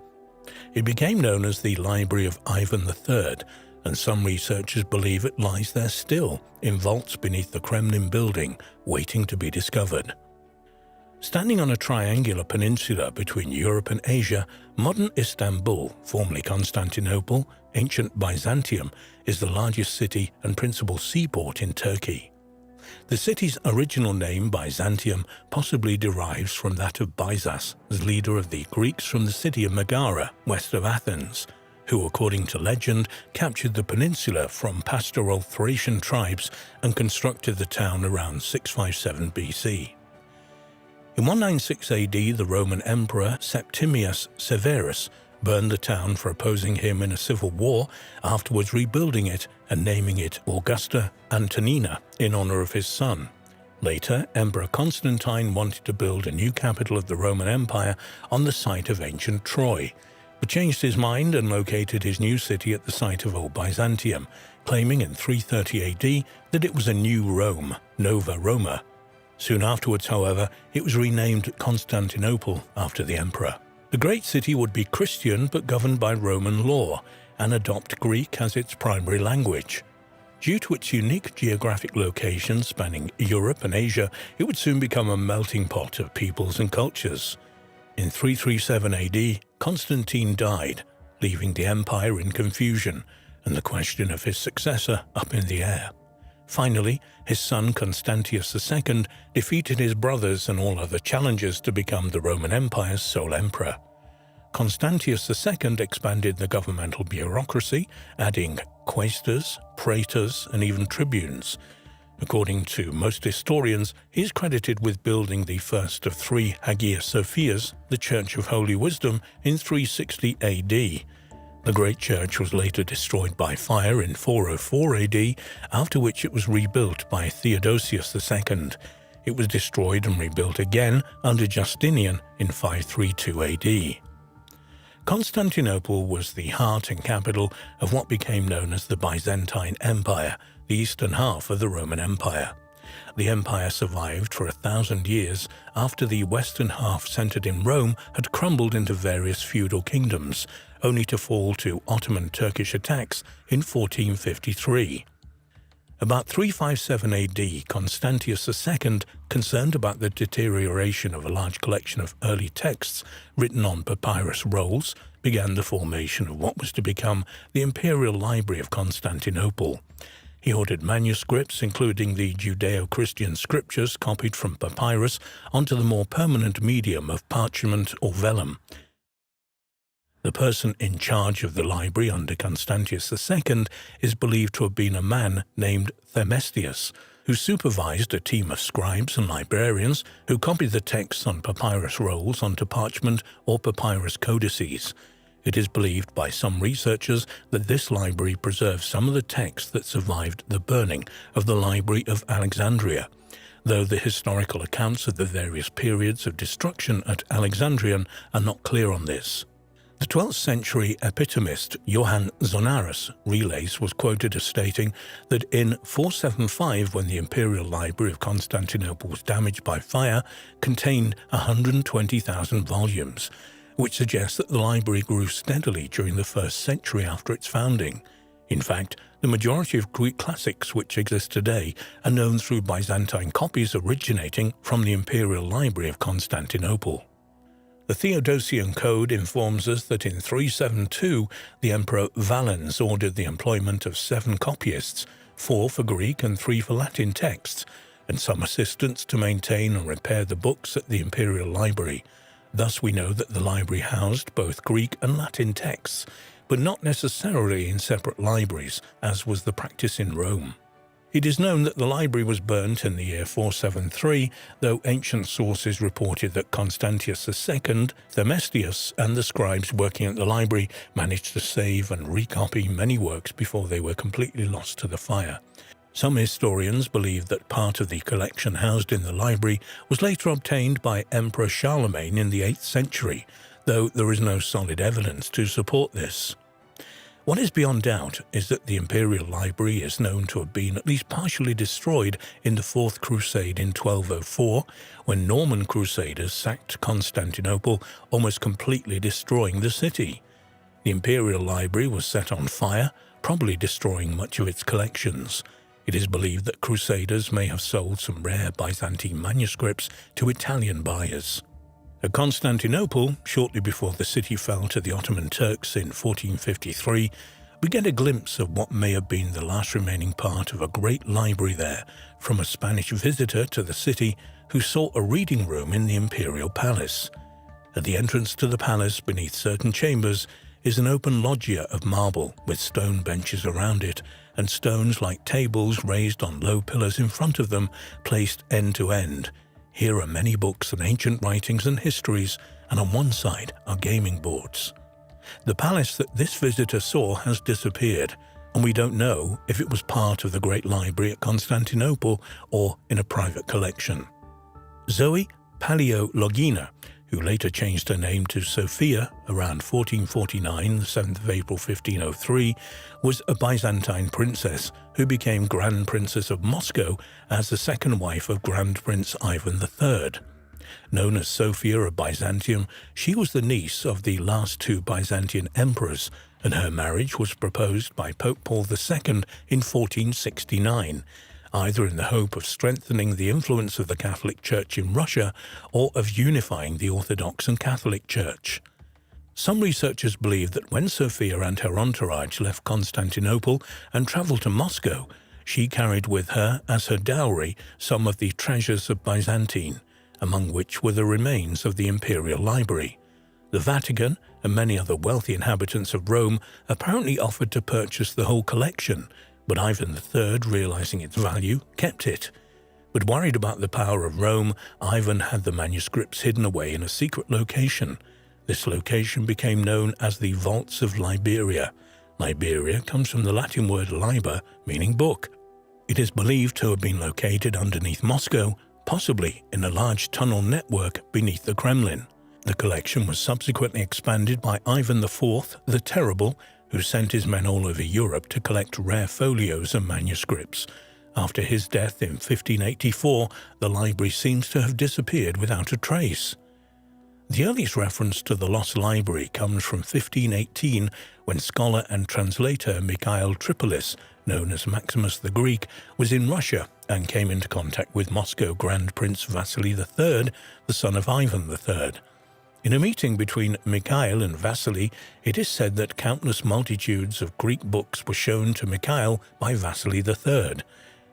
It became known as the Library of Ivan III, and some researchers believe it lies there still, in vaults beneath the Kremlin building, waiting to be discovered. Standing on a triangular peninsula between Europe and Asia, modern Istanbul, formerly Constantinople, ancient Byzantium, is the largest city and principal seaport in Turkey. The city's original name, Byzantium, possibly derives from that of Byzas, as leader of the Greeks from the city of Megara, west of Athens, who, according to legend, captured the peninsula from pastoral Thracian tribes and constructed the town around 657 BC. In 196 AD, the Roman Emperor Septimius Severus burned the town for opposing him in a civil war, afterwards rebuilding it and naming it Augusta Antonina in honor of his son. Later, Emperor Constantine wanted to build a new capital of the Roman Empire on the site of ancient Troy, but changed his mind and located his new city at the site of Old Byzantium, claiming in 330 AD that it was a new Rome, Nova Roma. Soon afterwards, however, it was renamed Constantinople after the emperor. The great city would be Christian but governed by Roman law, and adopt Greek as its primary language. Due to its unique geographic location spanning Europe and Asia, it would soon become a melting pot of peoples and cultures. In 337 AD, Constantine died, leaving the empire in confusion, and the question of his successor up in the air. Finally, his son Constantius II defeated his brothers and all other challengers to become the Roman Empire's sole emperor. Constantius II expanded the governmental bureaucracy, adding quaestors, praetors, and even tribunes. According to most historians, he is credited with building the first of three Hagia Sophias, the Church of Holy Wisdom, in 360 AD. The great church was later destroyed by fire in 404 AD, after which it was rebuilt by Theodosius II. It was destroyed and rebuilt again under Justinian in 532 AD. Constantinople was the heart and capital of what became known as the Byzantine Empire, the eastern half of the Roman Empire. The empire survived for 1,000 years after the western half, centered in Rome, had crumbled into various feudal kingdoms, only to fall to Ottoman Turkish attacks in 1453. About 357 AD, Constantius II, concerned about the deterioration of a large collection of early texts written on papyrus rolls, began the formation of what was to become the Imperial Library of Constantinople. He ordered manuscripts, including the Judeo-Christian scriptures copied from papyrus, onto the more permanent medium of parchment or vellum. The person in charge of the library under Constantius II is believed to have been a man named Themestius, who supervised a team of scribes and librarians who copied the texts on papyrus rolls onto parchment or papyrus codices. It is believed by some researchers that this library preserves some of the texts that survived the burning of the Library of Alexandria, though the historical accounts of the various periods of destruction at Alexandrian are not clear on this. The 12th century epitomist Johann Zonarus Relays was quoted as stating that in 475, when the Imperial Library of Constantinople was damaged by fire, contained 120,000 volumes, which suggests that the library grew steadily during the first century after its founding. In fact, the majority of Greek classics which exist today are known through Byzantine copies originating from the Imperial Library of Constantinople. The Theodosian Code informs us that in 372, the Emperor Valens ordered the employment of 7 copyists, 4 for Greek and 3 for Latin texts, and some assistants to maintain and repair the books at the Imperial Library. Thus we know that the library housed both Greek and Latin texts, but not necessarily in separate libraries, as was the practice in Rome. It is known that the library was burnt in the year 473, though ancient sources reported that Constantius II, Themestius, and the scribes working at the library managed to save and recopy many works before they were completely lost to the fire. Some historians believe that part of the collection housed in the library was later obtained by Emperor Charlemagne in the 8th century, though there is no solid evidence to support this. What is beyond doubt is that the Imperial Library is known to have been at least partially destroyed in the Fourth Crusade in 1204, when Norman Crusaders sacked Constantinople, almost completely destroying the city. The Imperial Library was set on fire, probably destroying much of its collections. It is believed that Crusaders may have sold some rare Byzantine manuscripts to Italian buyers. At Constantinople, shortly before the city fell to the Ottoman Turks in 1453, we get a glimpse of what may have been the last remaining part of a great library there from a Spanish visitor to the city who saw a reading room in the imperial palace. At the entrance to the palace, beneath certain chambers, is an open loggia of marble with stone benches around it, and stones like tables raised on low pillars in front of them, placed end to end. Here are many books and ancient writings and histories, and on one side are gaming boards. The palace that this visitor saw has disappeared, and we don't know if it was part of the Great Library at Constantinople or in a private collection. Zoe Paleologina, who later changed her name to Sophia around 1449, the 7th of April 1503, was a Byzantine princess who became Grand Princess of Moscow as the second wife of Grand Prince Ivan III. Known as Sophia of Byzantium, she was the niece of the last 2 Byzantine emperors, and her marriage was proposed by Pope Paul II in 1469, either in the hope of strengthening the influence of the Catholic Church in Russia or of unifying the Orthodox and Catholic Church. Some researchers believe that when Sophia and her entourage left Constantinople and travelled to Moscow, she carried with her as her dowry some of the treasures of Byzantine, among which were the remains of the Imperial Library. The Vatican and many other wealthy inhabitants of Rome apparently offered to purchase the whole collection, but Ivan III, realizing its value, kept it. But worried about the power of Rome, Ivan had the manuscripts hidden away in a secret location. This location became known as the Vaults of Liberia. Liberia comes from the Latin word liber, meaning book. It is believed to have been located underneath Moscow, possibly in a large tunnel network beneath the Kremlin. The collection was subsequently expanded by Ivan IV the Terrible, who sent his men all over Europe to collect rare folios and manuscripts. After his death in 1584, the library seems to have disappeared without a trace. The earliest reference to the lost library comes from 1518, when scholar and translator Mikhail Tripolis, known as Maximus the Greek, was in Russia and came into contact with Moscow Grand Prince Vasily III, the son of Ivan III. In a meeting between Mikhail and Vasily, it is said that countless multitudes of Greek books were shown to Mikhail by Vasily III.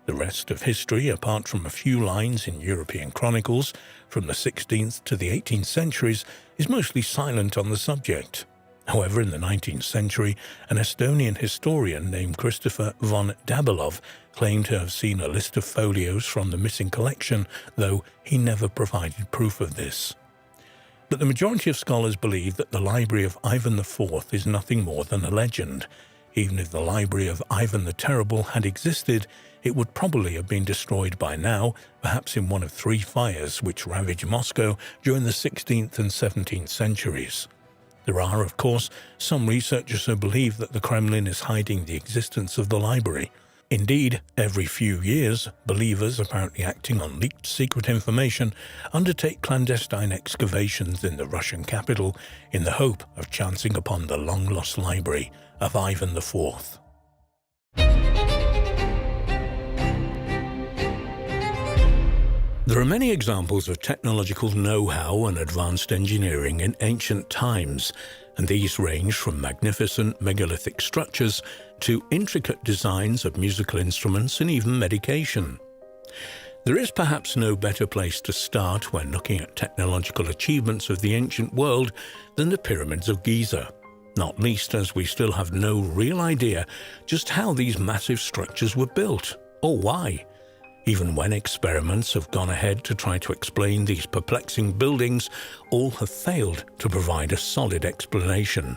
The rest of history, apart from a few lines in European chronicles from the 16th to the 18th centuries, is mostly silent on the subject. However, in the 19th century, an Estonian historian named Christopher von Dabilov claimed to have seen a list of folios from the missing collection, though he never provided proof of this. But the majority of scholars believe that the library of Ivan IV is nothing more than a legend. Even if the library of Ivan the Terrible had existed, it would probably have been destroyed by now, perhaps in one of 3 fires which ravaged Moscow during the 16th and 17th centuries. There are, of course, some researchers who believe that the Kremlin is hiding the existence of the library. Indeed, every few years, believers, apparently acting on leaked secret information, undertake clandestine excavations in the Russian capital in the hope of chancing upon the long-lost library of Ivan IV. There are many examples of technological know-how and advanced engineering in ancient times, and these range from magnificent megalithic structures to intricate designs of musical instruments and even medication. There is perhaps no better place to start when looking at technological achievements of the ancient world than the pyramids of Giza, not least as we still have no real idea just how these massive structures were built, or why. Even when experiments have gone ahead to try to explain these perplexing buildings, all have failed to provide a solid explanation.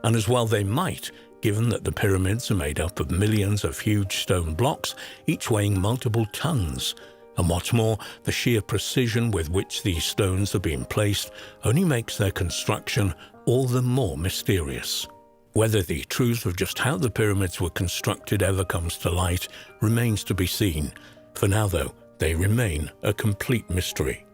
And as well they might, given that the pyramids are made up of millions of huge stone blocks, each weighing multiple tons. And what's more, the sheer precision with which these stones are being placed only makes their construction all the more mysterious. Whether the truth of just how the pyramids were constructed ever comes to light remains to be seen. For now, though, they remain a complete mystery.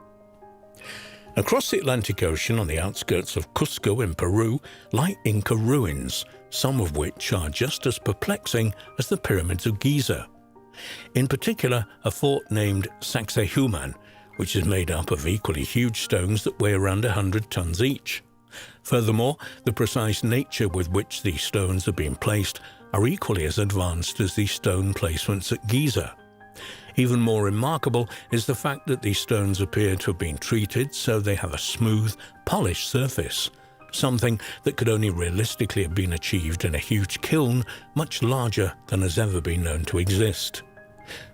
Across the Atlantic Ocean on the outskirts of Cusco in Peru lie Inca ruins, some of which are just as perplexing as the pyramids of Giza. In particular, a fort named Sacsayhuaman, which is made up of equally huge stones that weigh around 100 tons each. Furthermore, the precise nature with which these stones are being placed are equally as advanced as the stone placements at Giza. Even more remarkable is the fact that these stones appear to have been treated so they have a smooth, polished surface, something that could only realistically have been achieved in a huge kiln much larger than has ever been known to exist.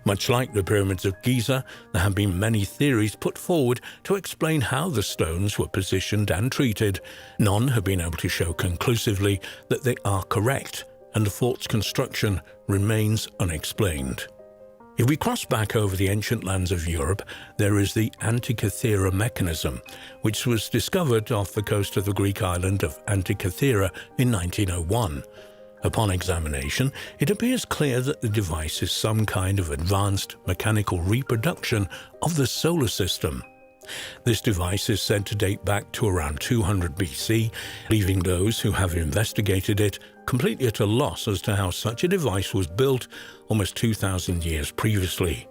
Much like the pyramids of Giza, there have been many theories put forward to explain how the stones were positioned and treated. None have been able to show conclusively that they are correct, and the fort's construction remains unexplained. If we cross back over the ancient lands of Europe, there is the Antikythera mechanism, which was discovered off the coast of the Greek island of Antikythera in 1901. Upon examination, it appears clear that the device is some kind of advanced mechanical reproduction of the solar system. This device is said to date back to around 200 BC, leaving those who have investigated it completely at a loss as to how such a device was built almost 2,000 years previously.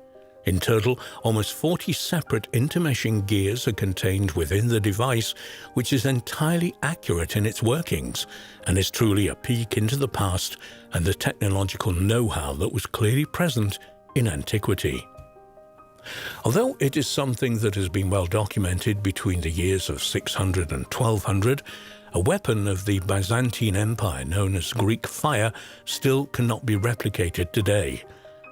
In total, almost 40 separate intermeshing gears are contained within the device, which is entirely accurate in its workings, and is truly a peek into the past and the technological know-how that was clearly present in antiquity. Although it is something that has been well documented between the years of 600 and 1200, a weapon of the Byzantine Empire known as Greek fire still cannot be replicated today.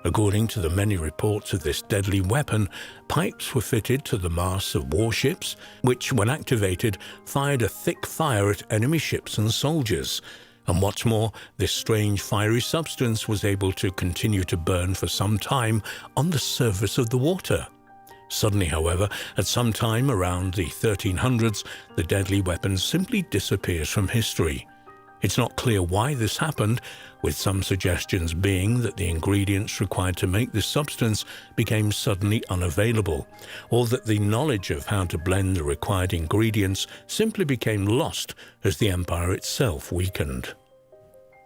According to the many reports of this deadly weapon, pipes were fitted to the masts of warships, which, when activated, fired a thick fire at enemy ships and soldiers. And what's more, this strange fiery substance was able to continue to burn for some time on the surface of the water. Suddenly, however, at some time around the 1300s, the deadly weapon simply disappears from history. It's not clear why this happened, with some suggestions being that the ingredients required to make this substance became suddenly unavailable, or that the knowledge of how to blend the required ingredients simply became lost as the empire itself weakened.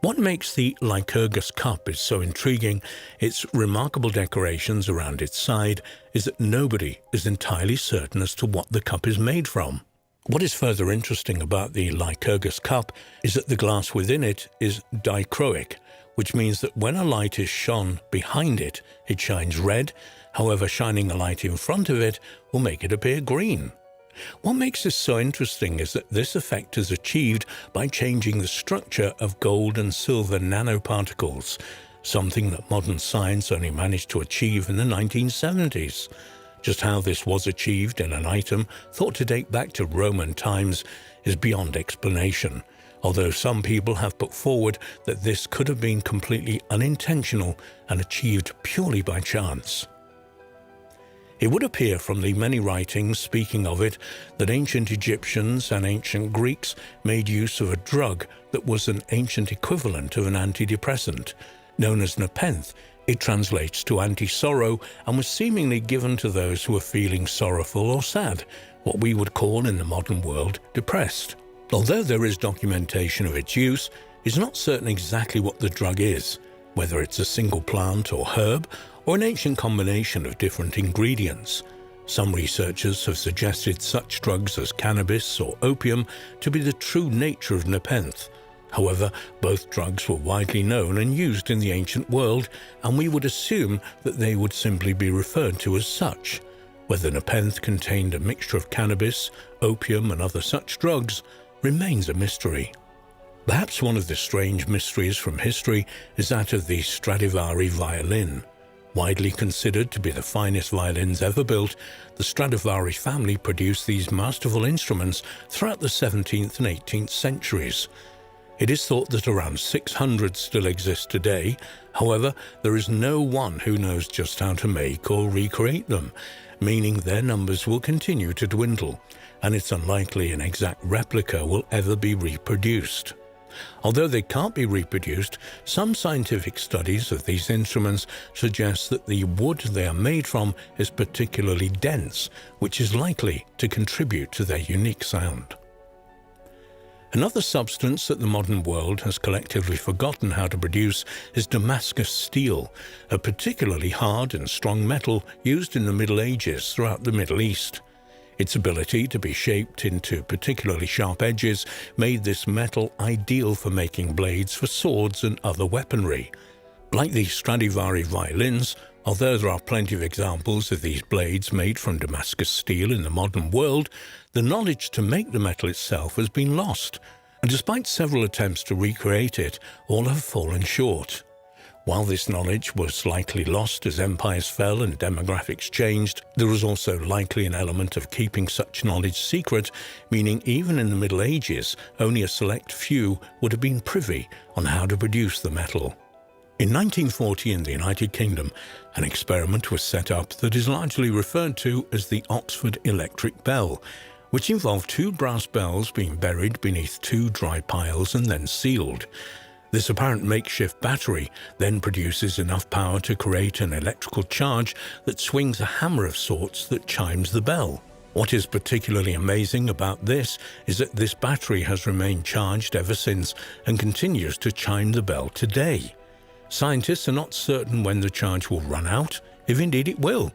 What makes the Lycurgus cup is so intriguing, its remarkable decorations around its side, is that nobody is entirely certain as to what the cup is made from. What is further interesting about the Lycurgus cup is that the glass within it is dichroic, which means that when a light is shone behind it, it shines red. However, shining a light in front of it will make it appear green. What makes this so interesting is that this effect is achieved by changing the structure of gold and silver nanoparticles, something that modern science only managed to achieve in the 1970s. Just how this was achieved in an item thought to date back to Roman times is beyond explanation, although some people have put forward that this could have been completely unintentional and achieved purely by chance. It would appear from the many writings speaking of it that ancient Egyptians and ancient Greeks made use of a drug that was an ancient equivalent of an antidepressant. Known as nepenthe, it translates to anti-sorrow and was seemingly given to those who were feeling sorrowful or sad, what we would call in the modern world depressed. Although there is documentation of its use, it's not certain exactly what the drug is, whether it's a single plant or herb, or an ancient combination of different ingredients. Some researchers have suggested such drugs as cannabis or opium to be the true nature of nepenthe. However, both drugs were widely known and used in the ancient world, and we would assume that they would simply be referred to as such. Whether nepenthe contained a mixture of cannabis, opium, and other such drugs remains a mystery. Perhaps one of the strange mysteries from history is that of the Stradivari violin. Widely considered to be the finest violins ever built, the Stradivari family produced these masterful instruments throughout the 17th and 18th centuries. It is thought that around 600 still exist today. However, there is no one who knows just how to make or recreate them, meaning their numbers will continue to dwindle, and it's unlikely an exact replica will ever be reproduced. Although they can't be reproduced, some scientific studies of these instruments suggest that the wood they are made from is particularly dense, which is likely to contribute to their unique sound. Another substance that the modern world has collectively forgotten how to produce is Damascus steel, a particularly hard and strong metal used in the Middle Ages throughout the Middle East. Its ability to be shaped into particularly sharp edges made this metal ideal for making blades for swords and other weaponry. Like the Stradivari violins, although there are plenty of examples of these blades made from Damascus steel in the modern world, the knowledge to make the metal itself has been lost, and despite several attempts to recreate it, all have fallen short. While this knowledge was likely lost as empires fell and demographics changed, there was also likely an element of keeping such knowledge secret, meaning even in the Middle Ages, only a select few would have been privy on how to produce the metal. In 1940 in the United Kingdom, an experiment was set up that is largely referred to as the Oxford electric bell, which involved two brass bells being buried beneath two dry piles and then sealed. This apparent makeshift battery then produces enough power to create an electrical charge that swings a hammer of sorts that chimes the bell. What is particularly amazing about this is that this battery has remained charged ever since and continues to chime the bell today. Scientists are not certain when the charge will run out, if indeed it will,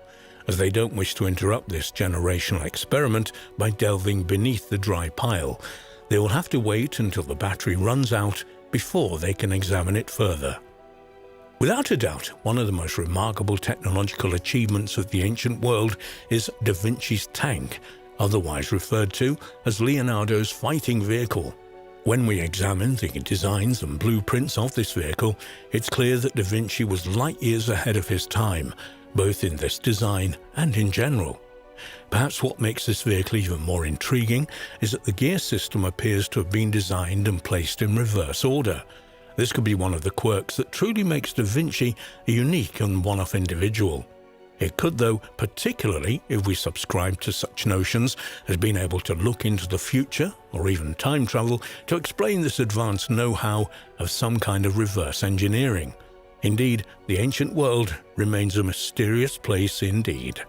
as they don't wish to interrupt this generational experiment by delving beneath the dry pile. They will have to wait until the battery runs out before they can examine it further. Without a doubt, one of the most remarkable technological achievements of the ancient world is Da Vinci's tank, otherwise referred to as Leonardo's fighting vehicle. When we examine the designs and blueprints of this vehicle, it's clear that Da Vinci was light years ahead of his time, both in this design and in general. Perhaps what makes this vehicle even more intriguing is that the gear system appears to have been designed and placed in reverse order. This could be one of the quirks that truly makes Da Vinci a unique and one-off individual. It could, though, particularly if we subscribe to such notions as being able to look into the future, or even time travel, to explain this advanced know-how of some kind of reverse engineering. Indeed, the ancient world remains a mysterious place indeed.